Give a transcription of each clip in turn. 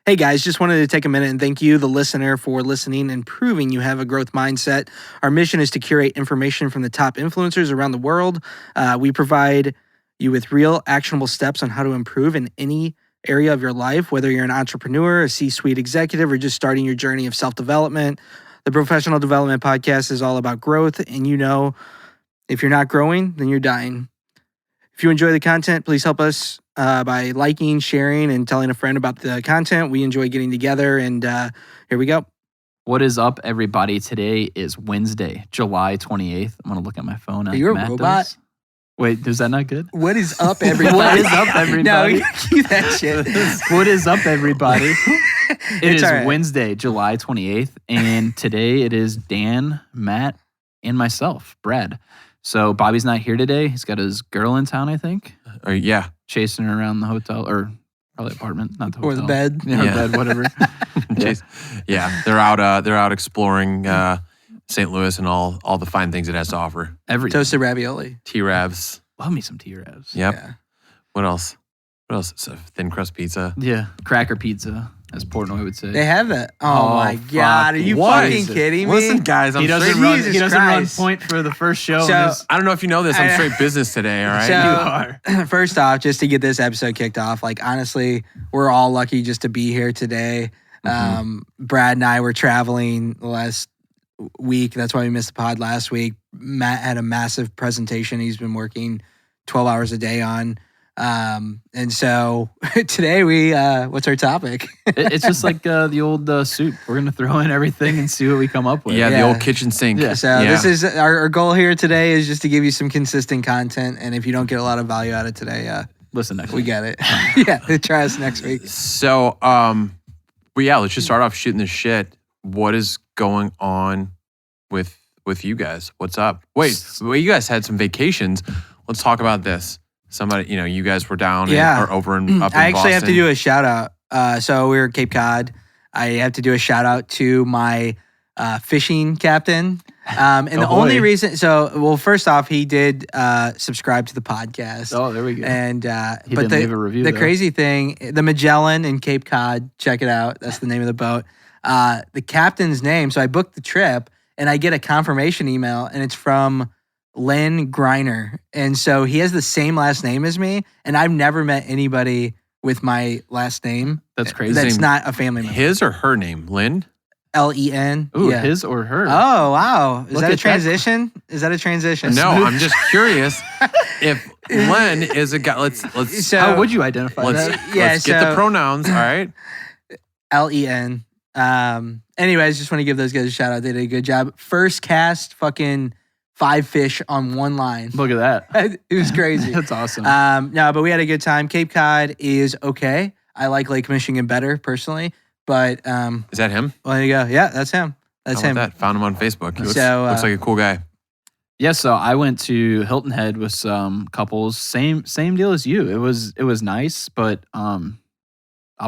Hey guys, just wanted to take a minute and thank you, the listener, for listening and proving you have a growth mindset. Our mission is to curate information from the top influencers around the world. We provide you with real actionable steps on how to improve in any area of your life, whether you're an entrepreneur, a C-suite executive, or just starting your journey of self-development. The Professional Development Podcast is all about growth, and if you're not growing, then you're dying. If you enjoy the content, please help us by liking, sharing, and telling a friend about the content. We enjoy getting together, and here we go. What is up, everybody? Today is Wednesday, July 28th. I'm going to look at my phone. Are you a robot? Does. Wait, is that not good? What is up, everybody? What is up, everybody? No, keep that shit. What is up, everybody? It is right. Wednesday, July 28th, and today it is Dan, Matt, and myself, Brad. So Bobby's not here today. He's got his girl in town, I think. Yeah. Chasing her around the hotel, or probably apartment, not the hotel. Or the bed. Yeah, Yeah. bed, whatever. Yeah. They're out exploring St. Louis and all the fine things it has to offer. Toasted ravioli. T-Rabs. Love me some T-Rabs. Yep. Yeah. What else? So thin crust pizza. Yeah, cracker pizza, as Portnoy would say. They have that. Oh my fuck. God. Are you What? fucking kidding me? Listen, guys, I'm He doesn't straight. run. Jesus He doesn't run Christ. point for the first show. So- and his- I don't know if you know this. I'm straight business today, all right? So- you are. First off, just to get this episode kicked off, honestly, we're all lucky just to be here today. Brad and I were traveling the last week. That's why we missed the pod last week. Matt had a massive presentation he's been working 12 hours a day on. And so today what's our topic? It's just like the old soup. We're going to throw in everything and see what we come up with. Yeah, the Yeah. old kitchen sink. Yeah. So this is our goal here today is just to give you some consistent content. And if you don't get a lot of value out of today, Listen next we week. get it. Yeah, try us next week. So, let's just start off shooting the shit. What is going on with you guys? What's up? Wait, you guys had some vacations. Let's talk about this. Somebody, you guys were down or over in up in I actually have to Boston. do a shout out. So we were at Cape Cod. I have to do a shout out to my fishing captain. And the only reason, first off, he did subscribe to the podcast. Oh, there we go. And He but didn't leave a review, the though. crazy thing, the Magellan in Cape Cod, check it out. That's the name of the boat. The captain's name. So I booked the trip, and I get a confirmation email, and it's from Greiner. And so he has the same last name as me, and I've never met anybody with my last name. That's crazy. That's not a family member. His or her name, Lynn? Len. Ooh, yeah. his or her. Oh, wow. Is Look that a at that. transition? Is that a transition? No, I'm just curious if Len is a guy. Let's So, How would you identify that? Yeah, get the so- pronouns. All right. Len. Anyways, just want to give those guys a shout out. They did a good job. First cast, fucking 5 fish on one line. Look at that. It was crazy. That's awesome. No, but we had a good time. Cape Cod is okay. I like Lake Michigan better personally, but Is that him? well, there you go. Yeah, that's him. That's How him. about that? Found him on Facebook. He looks, So, looks like a cool guy. Yeah, so I went to Hilton Head with some couples. Same deal as you. It was nice, but I'll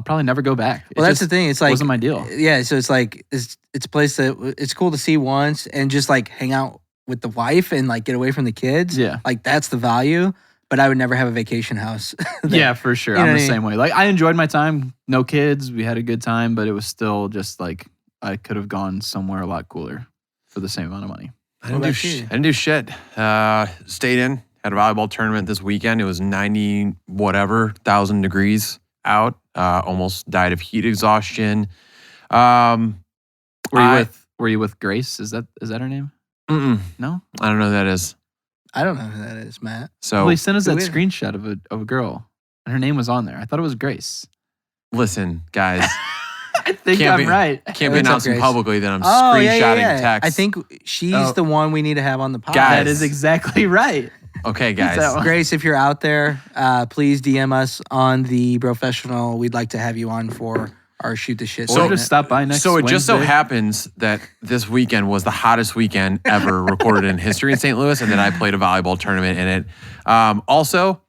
probably never go back. Well, that's the thing. It's like wasn't my deal. Yeah, so it's like it's a place that it's cool to see once and just like hang out with the wife and like get away from the kids. Yeah. Like that's the value. But I would never have a vacation house. there. Yeah, for sure. You know I'm what the I mean? same way. Like I enjoyed my time. No kids. We had a good time, but it was still just like I could have gone somewhere a lot cooler for the same amount of money. I didn't, What do about you? I didn't do shit. Stayed in, had a volleyball tournament this weekend. It was 90 whatever, 1,000 degrees out. Almost died of heat exhaustion. Were you with Grace? Is that her name? No? I don't know who that is. I don't know who that is, Matt. So Well, he sent us that who is- screenshot of a girl, and her name was on there. I thought it was Grace. listen, guys, I think Can't I'm be- right. can't be What's up, announcing Grace? publicly that I'm Oh, screenshotting yeah. text. I think she's Oh. the one we need to have on the podcast. Guys. That is exactly right. Okay, that guys. one? Grace, if you're out there, please DM us on the Professional. We'd like to have you on for our Shoot the Shit. Or So- just stop by next So it just so Wednesday. happens that this weekend was the hottest weekend ever recorded in history in St. Louis, and that I played a volleyball tournament in it. Also,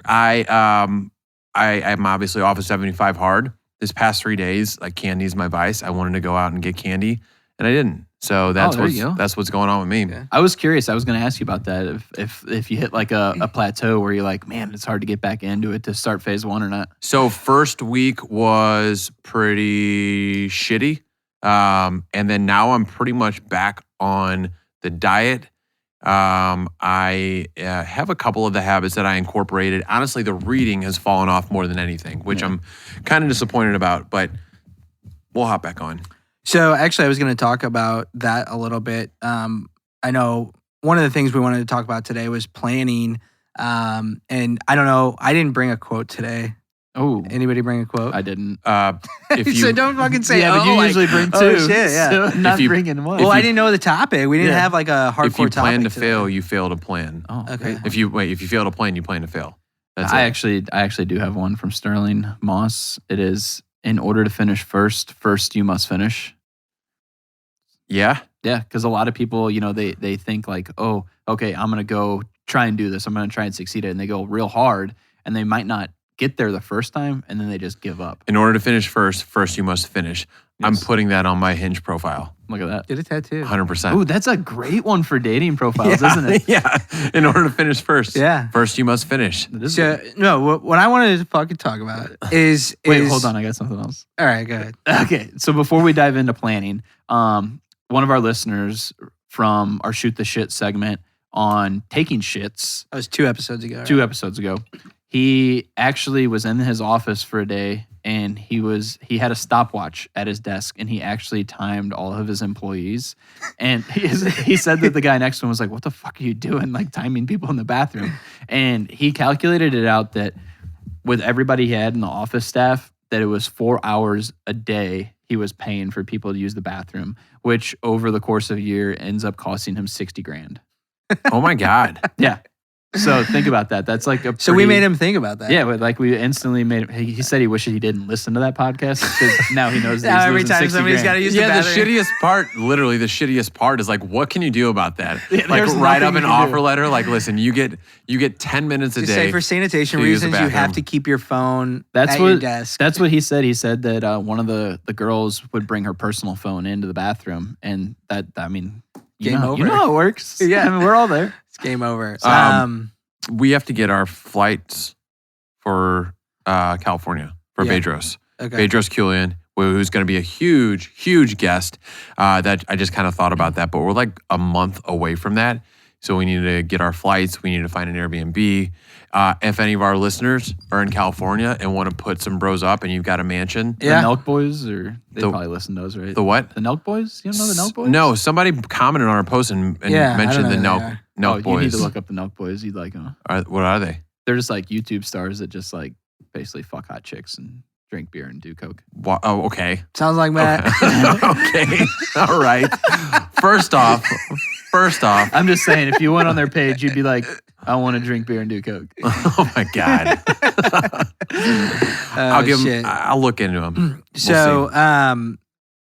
I'm obviously off of 75 hard. This past 3 days, like candy's my vice. I wanted to go out and get candy, and I didn't. So that's there you go. that's what's going on with me. Okay. I was curious. I was going to ask you about that. If you hit like a plateau where you're like, man, it's hard to get back into it to start phase 1 or not. So first week was pretty shitty. And then now I'm pretty much back on the diet. I have a couple of the habits that I incorporated. Honestly, the reading has fallen off more than anything, which I'm kind of disappointed about, but we'll hop back on. So actually, I was going to talk about that a little bit. I know one of the things we wanted to talk about today was planning. And I don't know, I didn't bring a quote today. Oh, Anybody bring a quote? I didn't. If you, So don't fucking say, yeah, but you usually bring 2. Oh, shit, yeah. So not you- bringing one. Well, I didn't know the topic. We didn't have like a hardcore if you plan to topic fail, today. you fail to plan. Oh, Okay. If you fail to plan, you plan to fail. That's I it. actually do have one from Sterling Moss. It is, in order to finish first you must finish. Yeah. Yeah, because a lot of people, they think like, oh, okay, I'm going to go try and do this. I'm going to try and succeed at it. And they go real hard and they might not get there the first time and then they just give up. In order to finish first you must finish. I'm Yes. putting that on my Hinge profile. Look at that. Get a tattoo. 100%. Ooh, that's a great one for dating profiles, isn't it? Yeah. In order to finish first. Yeah. First you must finish. It is So, no, what I wanted to fucking talk about is... Wait, hold on. I got something else. All right, go ahead. Okay, so before we dive into planning, one of our listeners from our Shoot the Shit segment on taking shits That was 2 episodes ago. Right? 2 episodes ago, he actually was in his office for a day and he had a stopwatch at his desk and he actually timed all of his employees. And he said that the guy next to him was like, what the fuck are you doing? Like timing people in the bathroom. And he calculated it out that with everybody he had in the office staff, that it was 4 hours a day he was paying for people to use the bathroom, which over the course of a year ends up costing him $60,000. Oh my God. Yeah. So think about that. That's like So we made him think about that. Yeah, but like we instantly made him. He said he wishes he didn't listen to that podcast because now he knows that Now he's every losing time 60 somebody's got to grand. use Yeah, the the bathroom. shittiest part, literally the shittiest part is like, what can you do about that? Yeah, Like there's write up nothing an you can do. offer letter. Like, listen, you get 10 minutes a Just day. say for sanitation to use the reasons, you have bathroom. to keep your phone That's at your what desk. That's what he said. He said that one of the girls would bring her personal phone into the bathroom, and that you Game know, over. You know how it works. Yeah. I mean we're all there. It's game over. We have to get our flights for California for Yeah. Bedros. Okay. Bedros Keuilian, who's going to be a huge, huge guest. That I just kind of thought about that, but we're like a month away from that. So we need to get our flights. We need to find an Airbnb. If any of our listeners are in California and want to put some bros up and you've got a mansion. The Yeah. Nelk Boys, or they The- probably listen to those, right? The what? The Nelk Boys? You don't know the Nelk Boys? No, somebody commented on our post and Yeah, I mentioned don't the know who they Nelk, Oh, Nelk you Boys. need to look up the Nelk Boys. You'd like them. What are they? They're just like YouTube stars that just like basically fuck hot chicks and drink beer and do coke. Oh, okay. Sounds like Matt. Okay. All right. First off, I'm just saying, if you went on their page, you'd be like, I want to drink beer and do coke. oh my God. I'll give them, I'll look into them. So,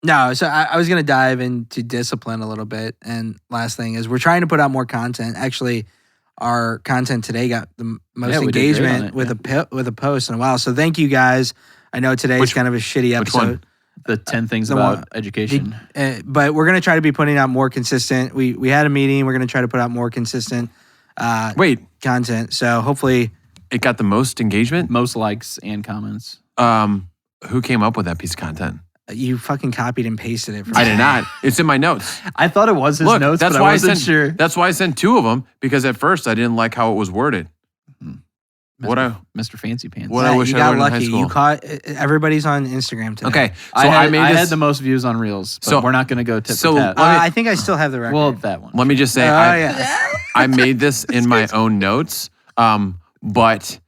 no, so I was going to dive into discipline a little bit. And last thing is we're trying to put out more content. Actually, our content today got the most Yeah, we did great on engagement it, with a post in a while. So thank you guys. I know today's kind of a shitty which one? episode. The 10 things The about one- education. But we're going to try to be putting out more consistent. We had a meeting. We're going to try to put out more consistent Wait, content. So hopefully, it got the most engagement? Most likes and comments. Who came up with that piece of content? you fucking copied and pasted it. From I did not. It's in my notes. I thought it was his Look, notes, that's but why I wasn't sent, sure. That's why I sent 2 of them, because at first I didn't like how it was worded. Mr. Fancy Pants. What I wish you I got learned in high lucky. school. You caught everybody's on Instagram today. Okay, so I made I this. had the most views on Reels, but So- we're not going to go tip so for tat. let me- I think I still have the record. Well, that one. Let me just say, yeah. I made this in my own notes, but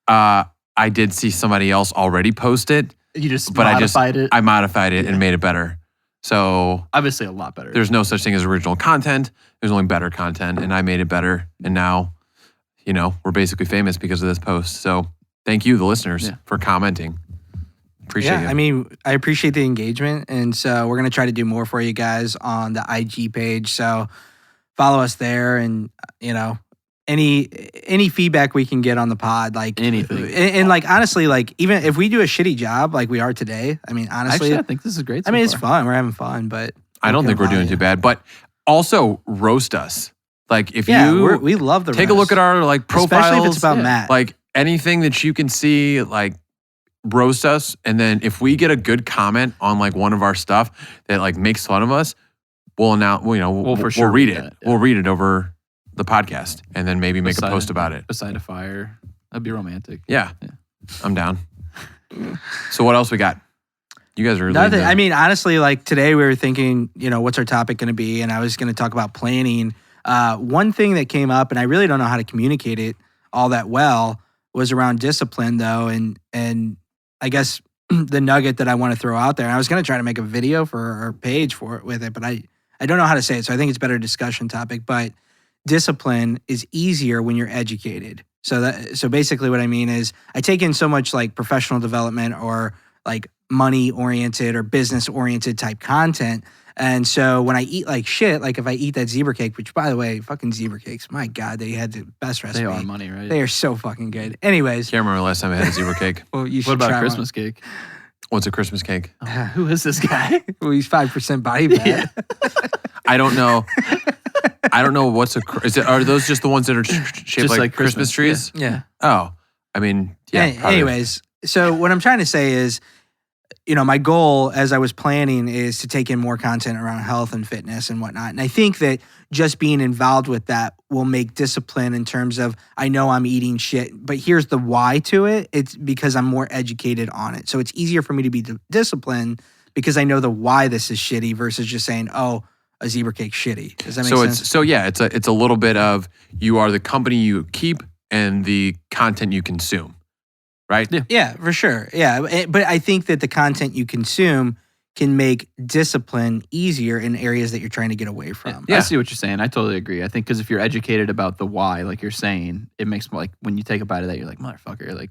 I did see somebody else already post it, You just but modified it. I modified it and made it better. So Obviously, a lot better. there's no such thing as original content. There's only better content, and I made it better. And now, we're basically famous because of this post. So thank you, the listeners, for commenting. Appreciate it. I mean, I appreciate the engagement. And so we're going to try to do more for you guys on the IG page. So follow us there and, any feedback we can get on the pod, like Anything. And like, honestly, like even if we do a shitty job like we are today, I mean, honestly, Actually, I think this is great. I mean, it's fun. We're having fun, but I don't think we're doing too bad, but also roast us. Like if we love the take a look at our like profiles, especially if it's about Matt. Like anything that you can see, like roast us, and then if we get a good comment on like one of our stuff that like makes fun of us, we'll read it. Yeah. We'll read it over the podcast, and then maybe make a post about it. Beside a fire, that'd be romantic. Yeah. I'm down. So what else we got? You guys are nothing. I mean, honestly, like today we were thinking, what's our topic going to be, and I was going to talk about planning. One thing that came up, and I really don't know how to communicate it all that well, was around discipline, though, and I guess the nugget that I want to throw out there. And I was going to try to make a video for our page with it, but I don't know how to say it, so I think it's a better discussion topic. But discipline is easier when you're educated. So basically, what I mean is, I take in so much like professional development or like money-oriented or business-oriented type content. And so when I eat like shit, like if I eat that zebra cake, which by the way, fucking zebra cakes, my God, they had the best recipe. They are money, right? They are so fucking good. Anyways. Can't remember the last time I had a zebra cake. Well, you should What about try a Christmas cake? What's a Christmas cake? Who is this guy? Well, he's 5% body fat. I don't know. I don't know what's are those just the ones that are shaped Just like Christmas trees? Yeah. Oh, I mean, yeah. Anyways, so what I'm trying to say is, my goal as I was planning is to take in more content around health and fitness and whatnot. And I think that just being involved with that will make discipline in terms of, I know I'm eating shit, but here's the why to it. It's because I'm more educated on it. So it's easier for me to be disciplined because I know the why this is shitty versus just saying, oh, a zebra cake shitty. Does that make sense? It's a little bit of, you are the company you keep and the content you consume. Right? Yeah, for sure. Yeah. But I think that the content you consume can make discipline easier in areas that you're trying to get away from. Yeah. I see what you're saying. I totally agree. I think because if you're educated about the why, like you're saying, it makes like when you take a bite of that, you're like, motherfucker, like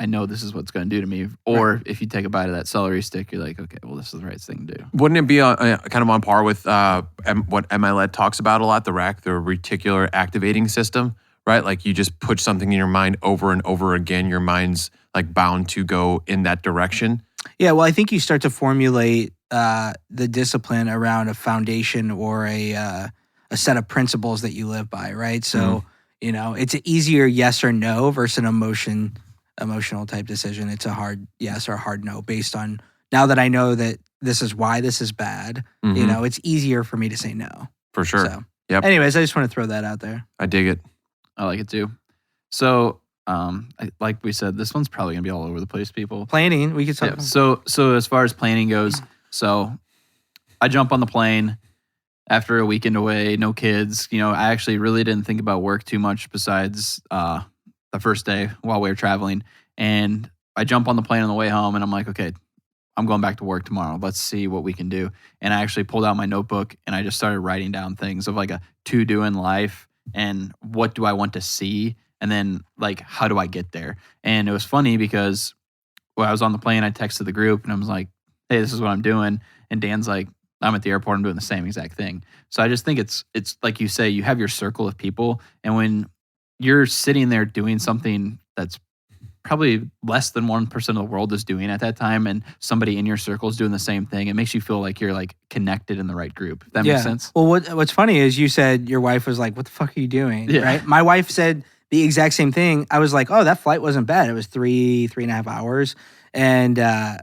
I know this is what's going to do to me. Or if you take a bite of that celery stick, you're like, okay, well, this is the right thing to do. Wouldn't it be kind of on par with what MLED talks about a lot, the RAC, the reticular activating system? Right? Like you just put something in your mind over and over again, your mind's like bound to go in that direction. Yeah, well, I think you start to formulate the discipline around a foundation or a set of principles that you live by, right? So, it's an easier yes or no versus an emotional type decision. It's a hard yes or a hard no based on, now that I know that this is why this is bad, it's easier for me to say no. For sure. So, yep. Anyways, I just want to throw that out there. I dig it. I like it too. So, like we said, this one's probably gonna be all over the place, people. Planning, we could talk. Yeah, so as far as planning goes, so I jump on the plane after a weekend away, no kids. I actually really didn't think about work too much besides the first day while we were traveling. And I jump on the plane on the way home, and I'm like, okay, I'm going back to work tomorrow. Let's see what we can do. And I actually pulled out my notebook and I just started writing down things of like a to-do in life. And what do I want to see? And then, like, how do I get there? And it was funny because when I was on the plane, I texted the group and I was like, hey, this is what I'm doing. And Dan's like, I'm at the airport. I'm doing the same exact thing. So I just think it's like you say, you have your circle of people. And when you're sitting there doing something that's probably less than 1% of the world is doing at that time, and somebody in your circle is doing the same thing, it makes you feel like you're like connected in the right group. If that makes sense. Well, what's funny is you said your wife was like, what the fuck are you doing? Yeah. Right? My wife said the exact same thing. I was like, oh, that flight wasn't bad. It was 3.5 hours. And I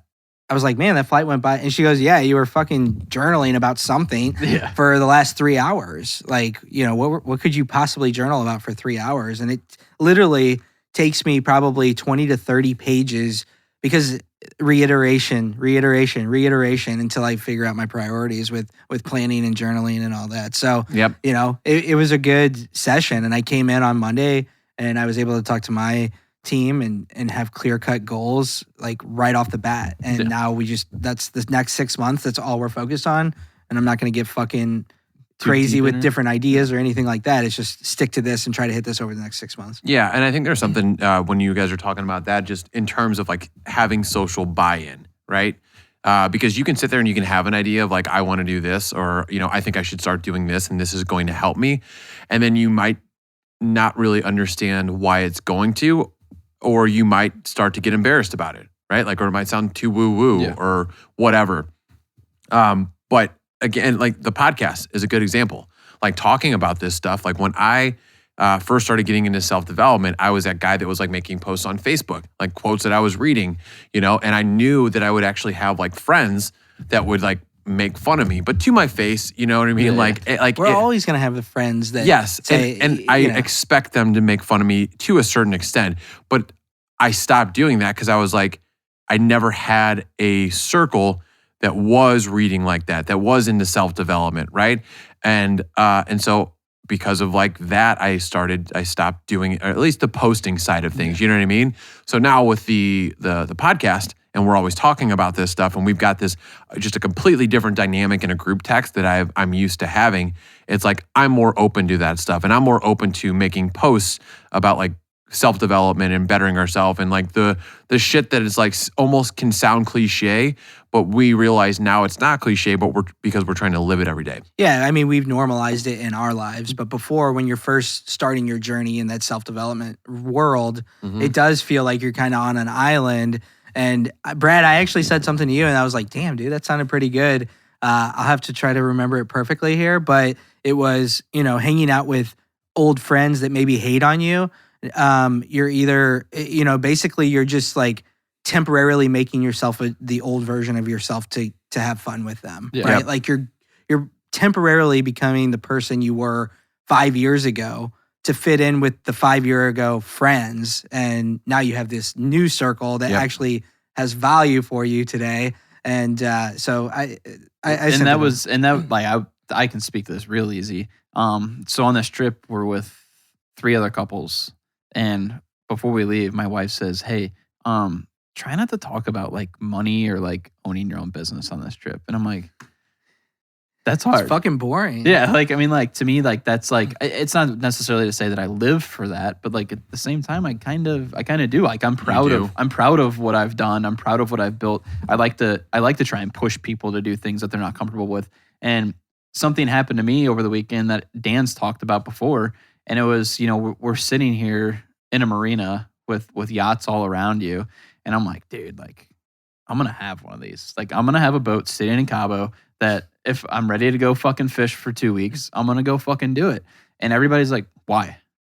was like, man, that flight went by. And she goes, yeah, you were fucking journaling about something for the last 3 hours. Like, what could you possibly journal about for 3 hours? And it literally takes me probably 20 to 30 pages because reiteration until I figure out my priorities with planning and journaling and all that. So, it was a good session. And I came in on Monday and I was able to talk to my team and have clear-cut goals like right off the bat. And now that's the next 6 months. That's all we're focused on. And I'm not going to get fucking crazy with different ideas or anything like that. It's just stick to this and try to hit this over the next 6 months. Yeah, and I think there's something when you guys are talking about that, just in terms of like having social buy-in, right? Because you can sit there and you can have an idea of like, I want to do this, or I think I should start doing this, and this is going to help me, and then you might not really understand why it's going to, or you might start to get embarrassed about it, right? Like, or it might sound too woo-woo or whatever. But again, like the podcast is a good example. Like talking about this stuff. Like when I first started getting into self-development, I was that guy that was like making posts on Facebook, like quotes that I was reading, and I knew that I would actually have like friends that would like make fun of me, but to my face, you know what I mean? Yeah. Like we're always going to have the friends that say, and I expect them to make fun of me to a certain extent, but I stopped doing that because I was like, I never had a circle that was reading like that was into self-development, right? And so because of like that, I stopped doing, or at least the posting side of things, you know what I mean? So now with the podcast, and we're always talking about this stuff, and we've got this just a completely different dynamic in a group text that I'm used to having. It's like I'm more open to that stuff, and I'm more open to making posts about like self-development and bettering ourselves, and like the shit that is like almost can sound cliche, but we realize now it's not cliche, but because we're trying to live it every day. Yeah, I mean, we've normalized it in our lives, but before, when you're first starting your journey in that self-development world, it does feel like you're kind of on an island. And Brad, I actually said something to you, and I was like, damn, dude, that sounded pretty good. I'll have to try to remember it perfectly here, but it was, hanging out with old friends that maybe hate on you. You're either, basically you're just like temporarily making yourself the old version of yourself to have fun with them, right? Yep. Like you're temporarily becoming the person you were 5 years ago to fit in with the 5 year ago friends. And now you have this new circle that actually has value for you today. And so I can speak to this real easy. So on this trip, we're with 3 other couples. And before we leave, my wife says, hey, try not to talk about like money or like owning your own business on this trip. And I'm like, that's hard. It's fucking boring. Yeah. Like, I mean, like to me, like that's like, it's not necessarily to say that I live for that, but like at the same time, I kind of do. Like I'm proud of what I've done. I'm proud of what I've built. I like to try and push people to do things that they're not comfortable with. And something happened to me over the weekend that Dan's talked about before. And it was, we're sitting here in a marina with yachts all around you. And I'm like, dude, like I'm going to have one of these. Like I'm going to have a boat sitting in Cabo that if I'm ready to go fucking fish for 2 weeks, I'm going to go fucking do it. And everybody's like, why?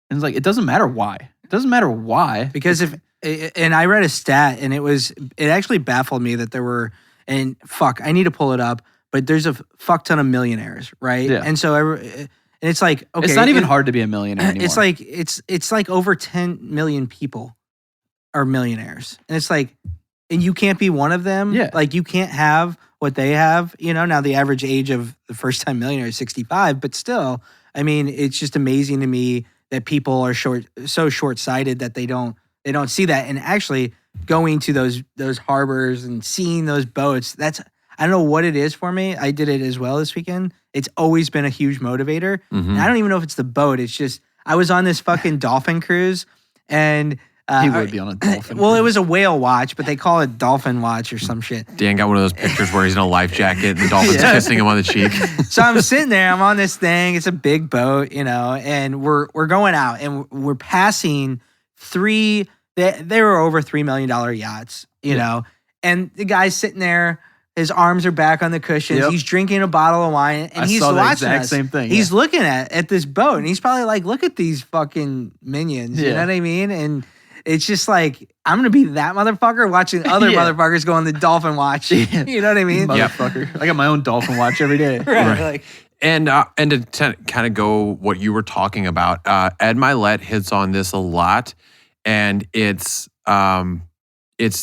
And it's like, it doesn't matter why. It doesn't matter why. Because and I read a stat, and it actually baffled me that there were, and fuck, I need to pull it up, but there's a fuck ton of millionaires, right? Yeah. And so and it's like, okay. It's not even hard to be a millionaire anymore. It's like, it's like over 10 million people are millionaires. And it's like, and you can't be one of them. Yeah. Like you can't have what they have, now the average age of the first time millionaire is 65, but still, I mean, it's just amazing to me that people are so short-sighted that they don't see that. And actually going to those harbors and seeing those boats, I don't know what it is for me. I did it as well this weekend. It's always been a huge motivator. And I don't even know if it's the boat. It's just, I was on this fucking dolphin cruise, and he would be on a dolphin. Well, it was a whale watch, but they call it dolphin watch or some shit. Dan got one of those pictures where he's in a life jacket and the dolphin's kissing him on the cheek. So I'm sitting there, I'm on this thing. It's a big boat, and we're going out, and we're passing 3. They were over $3 million yachts, and the guy's sitting there. His arms are back on the cushions. Yep. He's drinking a bottle of wine, and he's watching us. Exact same thing. He's looking at this boat, and he's probably like, "Look at these fucking minions." You know what I mean? And it's just like, I'm gonna be that motherfucker watching other motherfuckers go on the dolphin watch. You know what I mean? Motherfucker. I got my own dolphin watch every day. Right. Like, and to kind of go what you were talking about, Ed Milet hits on this a lot, and it's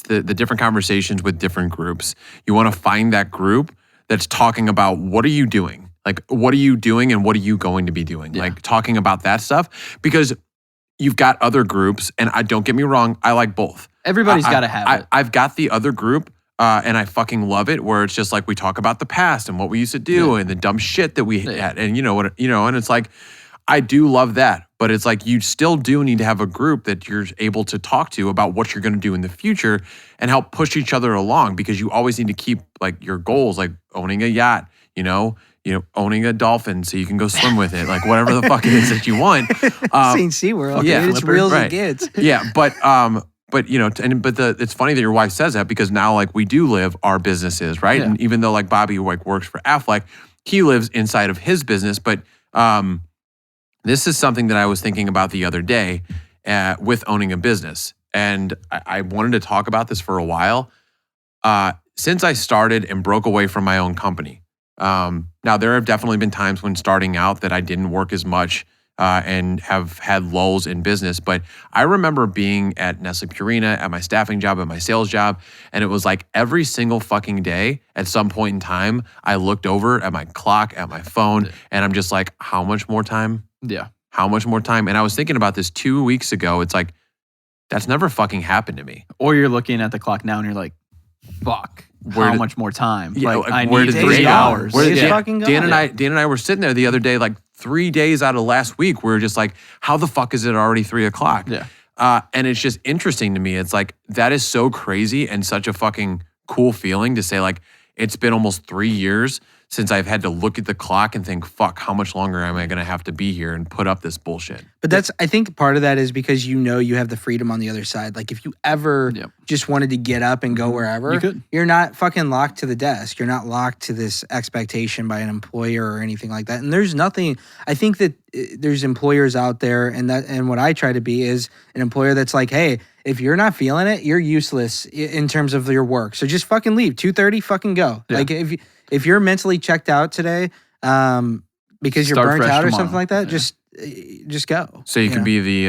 the different conversations with different groups. You want to find that group that's talking about what are you doing? Like, what are you doing and what are you going to be doing? Yeah. Like talking about that stuff, because you've got other groups, and don't get me wrong, I like both. Everybody's got to have it. I've got the other group, and I fucking love it, where it's just like we talk about the past and what we used to do and the dumb shit that we had, and and it's like, I do love that, but it's like you still do need to have a group that you're able to talk to about what you're going to do in the future and help push each other along, because you always need to keep like your goals, like owning a yacht, owning a dolphin so you can go swim with it, like whatever the fuck it is that you want. Seen SeaWorld, dude. It's real as it gets. Yeah, but it's funny that your wife says that, because now like we do live our businesses, right? Yeah. And even though like Bobby like works for Affleck, he lives inside of his business. But this is something that I was thinking about the other day with owning a business. And I wanted to talk about this for a while. Since I started and broke away from my own company. Now, there have definitely been times when starting out that I didn't work as much and have had lulls in business. But I remember being at Nestle Purina, at my staffing job, at my sales job, and it was like every single fucking day at some point in time, I looked over at my clock, at my phone, and I'm just like, how much more time? Yeah. How much more time? And I was thinking about this 2 weeks ago. It's like, that's never fucking happened to me. Or you're looking at the clock now and you're like, fuck. How much more time? Yeah, like, I where need did 3 days hours. Where did Days fucking gone. Dan and I were sitting there the other day, like 3 days out of last week. We were just like, how the fuck is it already 3 o'clock? Yeah. And it's just interesting to me. It's like, that is so crazy and such a fucking cool feeling to say, like, it's been almost 3 years since I've had to look at the clock and think, fuck, how much longer am I going to have to be here and put up this bullshit? But I think part of that is because you have the freedom on the other side. Like if you ever just wanted to get up and go wherever, you could. You're not fucking locked to the desk. You're not locked to this expectation by an employer or anything like that. And there's nothing, I think that there's employers out there and what I try to be is an employer that's like, hey, if you're not feeling it, you're useless in terms of your work. So just fucking leave. 2:30, fucking go. Yeah. Like if you're mentally checked out today, because you're Start burnt fresh out or tomorrow. something like that, Yeah. just go. So you can know? be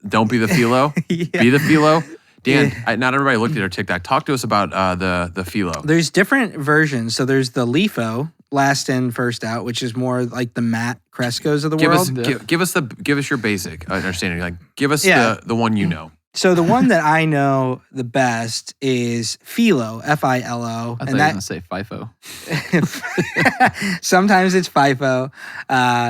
don't be the philo, Yeah. be the philo. Dan, Yeah. not everybody looked at our TikTok. Talk to us about the philo. There's different versions. So there's the LIFO, last in, first out, which is more like the Matt Kreskos of the world. Give us your basic understanding. Like, give us Yeah. the one you know. So the one that I know the best is Philo, F-I-L-O. I thought you were going to say FIFO. Sometimes it's FIFO.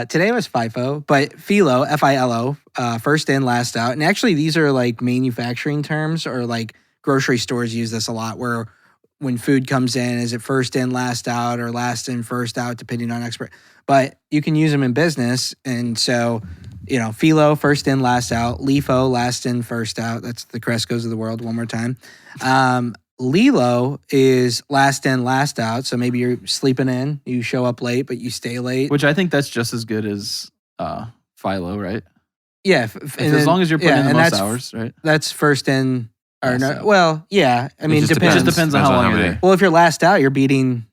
Today was FIFO, but Philo, F-I-L-O, first in, last out. And actually, these are like manufacturing terms, or like grocery stores use this a lot, where when food comes in, is it first in, last out, or last in, first out, depending on expert. But you can use them in business. And so, Philo, first in, last out. LIFO, last in, first out. That's the Kreskos of the world. One more time. Lilo is last in, last out. So maybe you're sleeping in, you show up late, but you stay late. Which I think that's just as good as Philo, right? Yeah. As long as you're putting in the most hours, right? That's first in, or Last no. out. Well, yeah. I mean, just It depends. just depends on how long you're many. there. Well, if you're last out, you're beating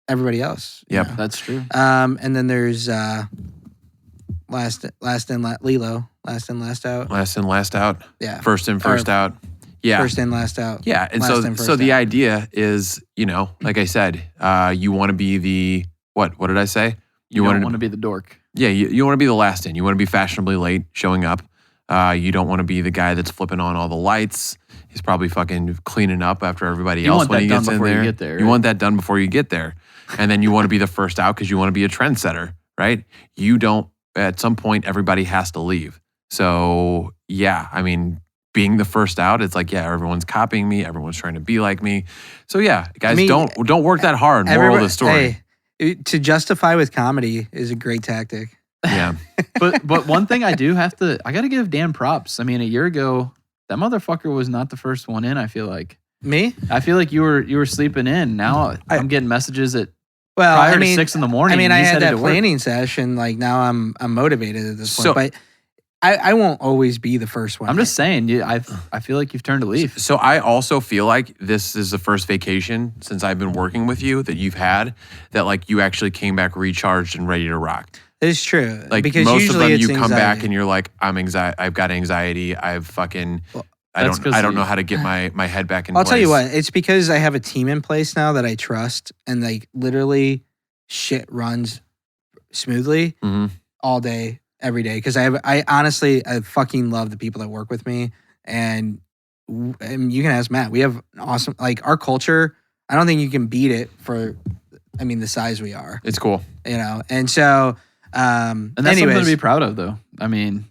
everybody else. Yep. That's true. And then there's last in, Lilo, last in, last out. Last in, last out. Yeah. First in, first out. Yeah. First in, last out. Yeah. And Last in, so first the out. idea is, like I said, you want to be the what did I say? You wanna- don't want to be the dork. Yeah, you want to be the last in. You want to be fashionably late showing up. You don't want to be the guy that's flipping on all the lights. He's probably fucking cleaning up after everybody You else want when that he done gets in before you there. get there, You right? want that done before you get there. And then you want to be the first out because you want to be a trendsetter, right? You don't, at some point, everybody has to leave. So, yeah, I mean, being the first out, it's like, yeah, everyone's copying me. Everyone's trying to be like me. So, yeah, guys, don't work that hard. Moral of the story. Hey, to justify with comedy is a great tactic. Yeah. But one thing I got to give Dan props. I mean, a year ago, that motherfucker was not the first one in, I feel like. Me? I feel like you were sleeping in. Now I'm getting messages at Well, prior I mean, to 6 in the morning. I mean, and I he's had headed that to work. planning session. Like now, I'm motivated at this point. So- But I won't always be the first one. I'm just saying, I feel like you've turned a leaf. So I also feel like this is the first vacation since I've been working with you that you've had that like you actually came back recharged and ready to rock. It's true. Like because most of usually them, it's you come back anxiety. and you're like, I've got anxiety. I've fucking, I that's 'cause don't you- know how to get my head back in I'll place. tell you what. It's because I have a team in place now that I trust, and like literally, shit runs smoothly hmm all day, every day. Because I honestly, I fucking love the people that work with me, and you can ask Matt. We have an awesome, like our culture. I don't think you can beat it for, I mean, the size we are. It's cool. And so, And that's anyways, something to be proud of, though. I mean,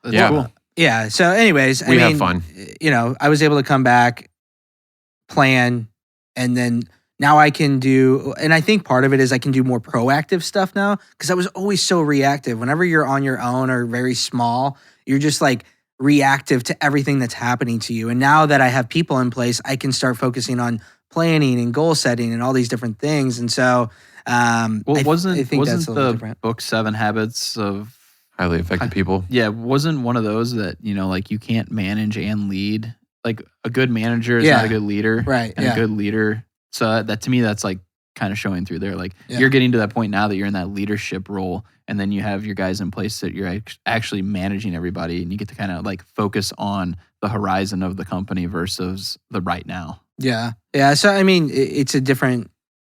that's Yeah. cool. yeah. So, anyways, We have fun. I was able to come back, plan, and then now I can do, and I think part of it is I can do more proactive stuff now because I was always so reactive. Whenever you're on your own or very small, you're just like reactive to everything that's happening to you. And now that I have people in place, I can start focusing on planning and goal setting and all these different things. And so, Well, I think wasn't that's a little the different. book 7 Habits of Highly effective people. Yeah, wasn't one of those that, like you can't manage and lead. Like a good manager is not a good leader. Right. And Yeah. a good leader. So that to me, that's like kind of showing through there. Like Yeah. you're getting to that point now that you're in that leadership role, and then you have your guys in place that you're actually managing everybody, and you get to kind of like focus on the horizon of the company versus the right now. Yeah. Yeah. So, I mean, it's a different,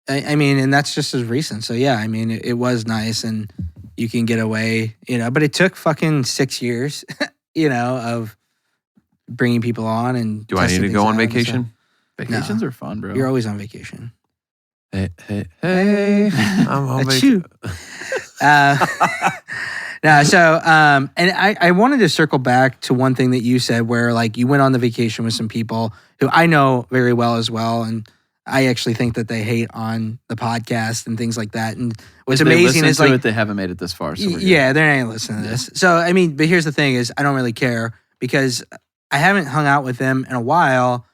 I mean, and that's just as recent. So, yeah, I mean, it was nice and you can get away, but it took fucking 6 years, of bringing people on and Do I need to go on vacation? Vacations are fun, bro. You're always on vacation. Hey. I'm on Achoo. No, so and I wanted to circle back to one thing that you said where like you went on the vacation with some people who I know very well as well, and I actually think that they hate on the podcast and things like that. And what's If they amazing listen is to like it, they haven't made it this far. So we're good. yeah, they're not gonna listen to this. So I mean, but here's the thing: is I don't really care because I haven't hung out with them in a while.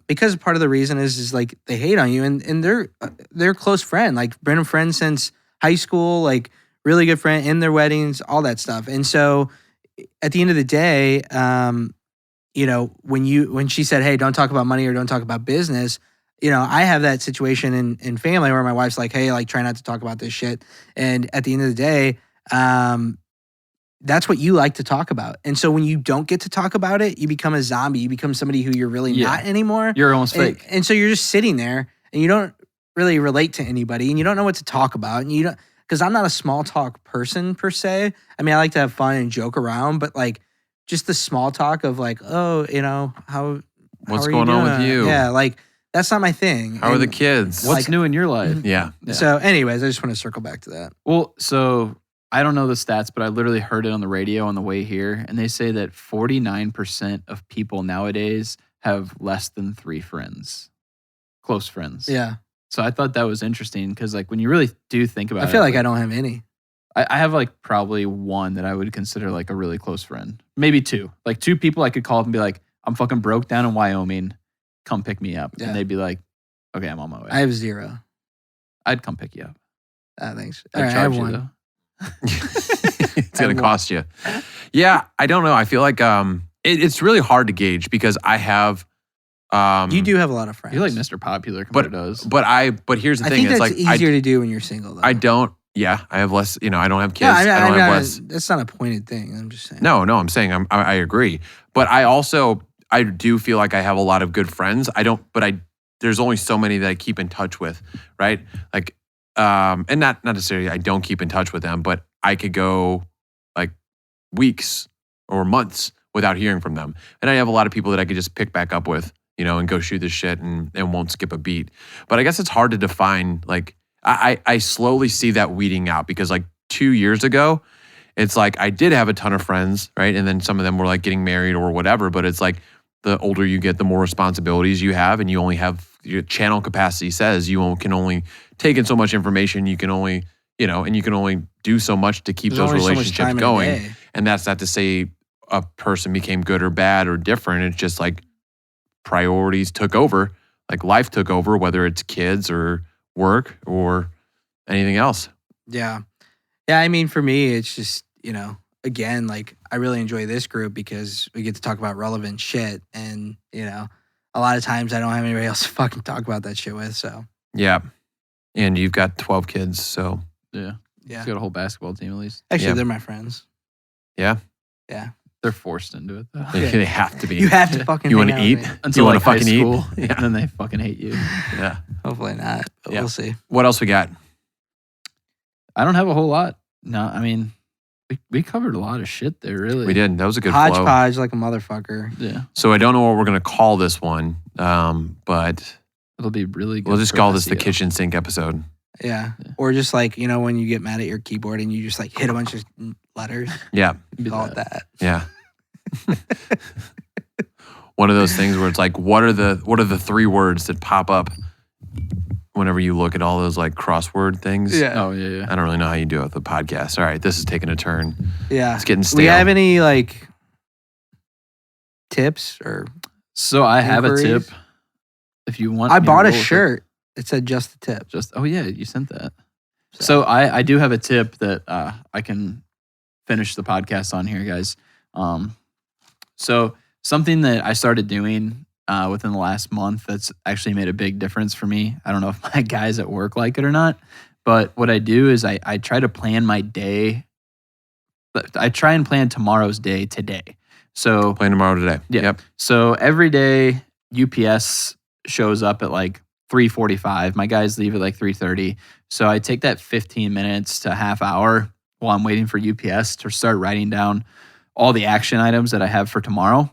Because part of the reason is like they hate on you, and they're a close friend, like been a friend since high school, like really good friend in their weddings, all that stuff. And so at the end of the day, when she said, "Hey, don't talk about money or don't talk about business," I have that situation in family where my wife's like, "Hey, like try not to talk about this shit." And at the end of the day, that's what you like to talk about. And so when you don't get to talk about it, you become a zombie. You become somebody who you're really not anymore. You're almost fake. And so you're just sitting there and you don't really relate to anybody and you don't know what to talk about. And you don't, because I'm not a small talk person per se. I mean, I like to have fun and joke around, but like just the small talk of like, oh, what's going on with you? Yeah, like that's not my thing. How are the kids? What's new in your life? Yeah. So anyways, I just want to circle back to that. Well, so I don't know the stats, but I literally heard it on the radio on the way here. And they say that 49% of people nowadays have less than 3 friends, close friends. Yeah. So I thought that was interesting because like when you really do think about it. I feel like I don't have any. I have like probably one that I would consider like a really close friend. Maybe 2. Like 2 people I could call up and be like, I'm fucking broke down in Wyoming. Come pick me up. Yeah. And they'd be like, okay, I'm on my way. I have 0. I'd come pick you up. Thanks. I'd All right, I charge have you 1. though. It's going to cost you. Yeah, I don't know. I feel like it's really hard to gauge because I have. You do have a lot of friends. You're like Mr. Popular compared to us. But here's the I thing. think that's It's like easier to do when you're single, though. I don't. Yeah, I have less. I don't have kids. No, I don't have less. That's not a pointed thing. I'm just saying. No, I'm saying I agree. But I do feel like I have a lot of good friends. There's only so many that I keep in touch with, right? Like, and not necessarily I don't keep in touch with them, but I could go like weeks or months without hearing from them. And I have a lot of people that I could just pick back up with, and go shoot this shit and won't skip a beat. But I guess it's hard to define, like, I slowly see that weeding out because like 2 years ago, it's like I did have a ton of friends, right? And then some of them were like getting married or whatever, but it's like the older you get, the more responsibilities you have, and you only have your channel capacity says you can only take in so much information. You can only, and you can only do so much to keep There's those only so much time relationships in a going. day. And that's not to say a person became good or bad or different. It's just like priorities took over, like life took over, whether it's kids or work or anything else. Yeah. Yeah, I mean, for me, it's just, again, like, I really enjoy this group because we get to talk about relevant shit. And, a lot of times I don't have anybody else to fucking talk about that shit with, so. Yeah. And you've got 12 kids, so. Yeah. Yeah. He's got a whole basketball team at least. Actually, Yeah. they're my friends. Yeah. Yeah. They're forced into it though. They have to be. You have to fucking You hang want to out eat? with me. Until you want like to fucking high eat? school, Yeah. and then they fucking hate you. Yeah. Hopefully not, but Yeah. we'll see. What else we got? I don't have a whole lot. No, I mean, we covered a lot of shit there, really. We did. That was a good flow. Hodgepodge like a motherfucker. Yeah. So I don't know what we're going to call this one, but It'll be really good. we'll just for call this the SEO. kitchen sink episode. Yeah. Yeah. Or just like, when you get mad at your keyboard and you just like hit a bunch of letters, Yeah. Be call that. it that. Yeah. One of those things where it's like, what are the 3 words that pop up whenever you look at all those like crossword things? Yeah. Oh yeah, yeah. I don't really know how you do it with the podcast. All right, this is taking a turn. Yeah. It's getting Do stale. we have any like tips or So I have a inquiries? tip. if you want. I me to bought a roll with it. shirt. It said just the tip. Oh yeah, you sent that. So I do have a tip that I can finish the podcast on here, guys. So something that I started doing within the last month that's actually made a big difference for me. I don't know if my guys at work like it or not, but what I do is I try to plan my day. I try and plan tomorrow's day today. So Plan tomorrow today. yeah. Yep. So every day UPS shows up at like 3:45. My guys leave at like 3:30. So I take that 15 minutes to half hour while I'm waiting for UPS to start writing down all the action items that I have for tomorrow.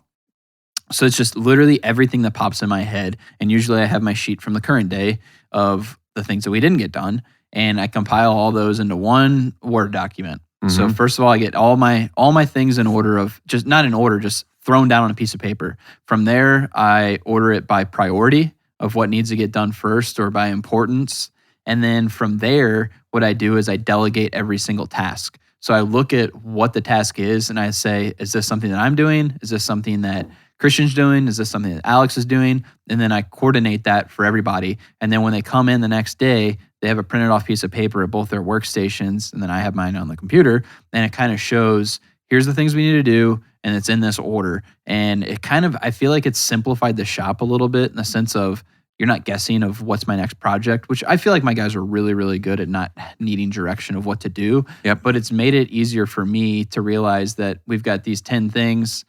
So it's just literally everything that pops in my head. And usually I have my sheet from the current day of the things that we didn't get done. And I compile all those into one Word document. So first of all, I get all my things in order of just not in order, just thrown down on a piece of paper. From there, I order it by priority of what needs to get done first or by importance. And then from there, what I do is I delegate every single task. So I look at what the task is and I say, is this something that I'm doing? Is this something that Christian's doing? Is this something that Alex is doing? And then I coordinate that for everybody. And then when they come in the next day, they have a printed off piece of paper at both their workstations. And then I have mine on the computer. And it kind of shows, here's the things we need to do. And it's in this order. And it kind of, I feel like it's simplified the shop a little bit in the sense of you're not guessing of what's my next project, which I feel like my guys are really, really good at not needing direction of what to do. Yep. But it's made it easier for me to realize that we've got these 10 things.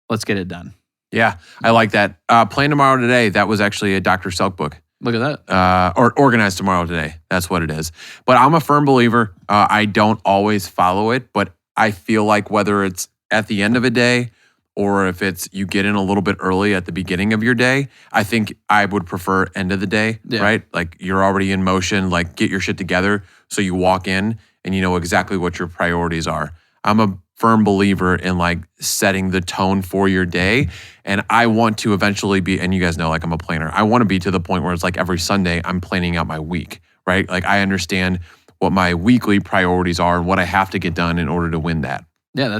Let's get it done. Yeah, I like that. Plan tomorrow today. That was actually a Dr. Selk book. Look at that. Or organize tomorrow today. That's what it is. But I'm a firm believer. I don't always follow it, but I feel like whether it's at the end of a day or if it's you get in a little bit early at the beginning of your day, I think I would prefer end of the day, right? Like you're already in motion, like get your shit together so you walk in and you know exactly what your priorities are. I'm a firm believer in like setting the tone for your day. And I want to eventually be, and you guys know, like I'm a planner. I want to be to the point where it's like every Sunday I'm planning out my week, right? Like I understand what my weekly priorities are and what I have to get done in order to win that. Yeah,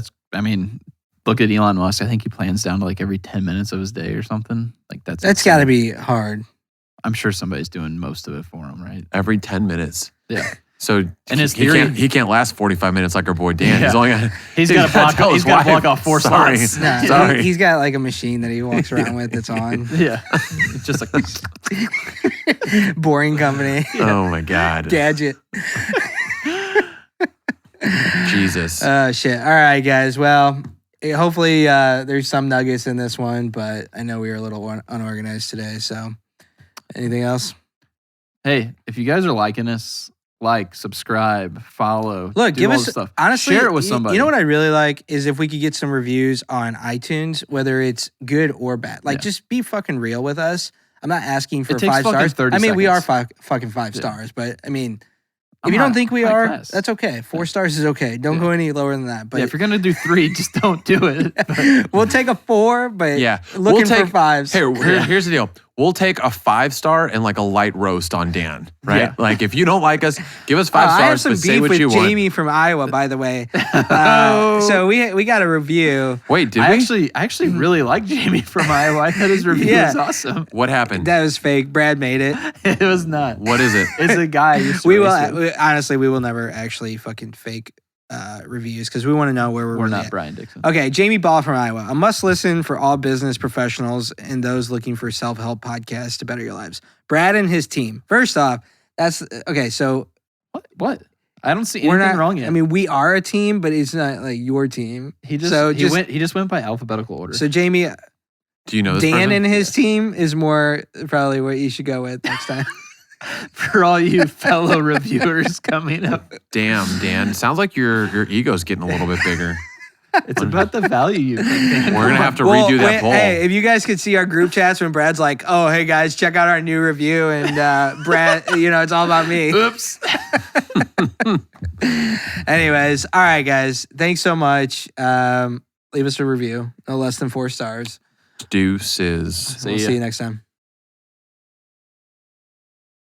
look at Elon Musk. I think he plans down to like every 10 minutes of his day or something. Like That's got to be hard. I'm sure somebody's doing most of it for him, right? Every 10 minutes. Yeah. So and his theory, he can't last 45 minutes like our boy Dan. Yeah. He's got to block off 4 slots. Nah, Sorry. He's got like a machine that he walks around with that's on. Yeah. It's just like boring company. Yeah. Oh my God. Gadget. Jesus. Shit. All right, guys. Well, hopefully there's some nuggets in this one, but I know we were a little unorganized today. So anything else? Hey, if you guys are liking us, like, subscribe, follow. Look, give all us the stuff. honestly. Share it with somebody. You know what I really like is if we could get some reviews on iTunes, whether it's good or bad. Like, just be fucking real with us. I'm not asking for 5 stars. 30 I mean, we are seconds. fucking 5 stars, but I mean, I'm if you don't think we high are, class. that's okay. 4 stars is okay. Don't go any lower than that. But if you're gonna do 3, just don't do it. we'll take a 4, but looking we'll take, for 5s. Here's the deal. We'll take a 5-star and like a light roast on Dan, right? Yeah. Like if you don't like us, give us 5 I have stars, some but say beef what with you want. Jamie from Iowa, by the way. So we got a review. Wait, did I we? actually really like Jamie from Iowa. I thought his review was awesome. What happened? That was fake. Brad made it. It was not. What is it? It's a guy. We will never actually fucking fake reviews because we want to know where we're We're really not at. Brian Dixon. Okay, Jamie Ball from Iowa. A must listen for all business professionals and those looking for self-help podcasts to better your lives. Brad and his team. First off, that's okay. So What? I don't see we're anything not wrong yet. I mean, we are a team, but it's not like your team. he just went by alphabetical order. So Jamie, Do you know this Dan person? and his team is more probably what you should go with next time. For all you fellow reviewers coming up, Damn, Dan. Sounds like your ego's getting a little bit bigger. it's about the value you bring. We're gonna have to redo that poll. Hey, if you guys could see our group chats when Brad's like, "Oh, hey guys, check out our new review," and Brad, it's all about me. Oops. Anyways, all right, guys, thanks so much. Leave us a review, no less than 4 stars. Deuces. We'll see you next time.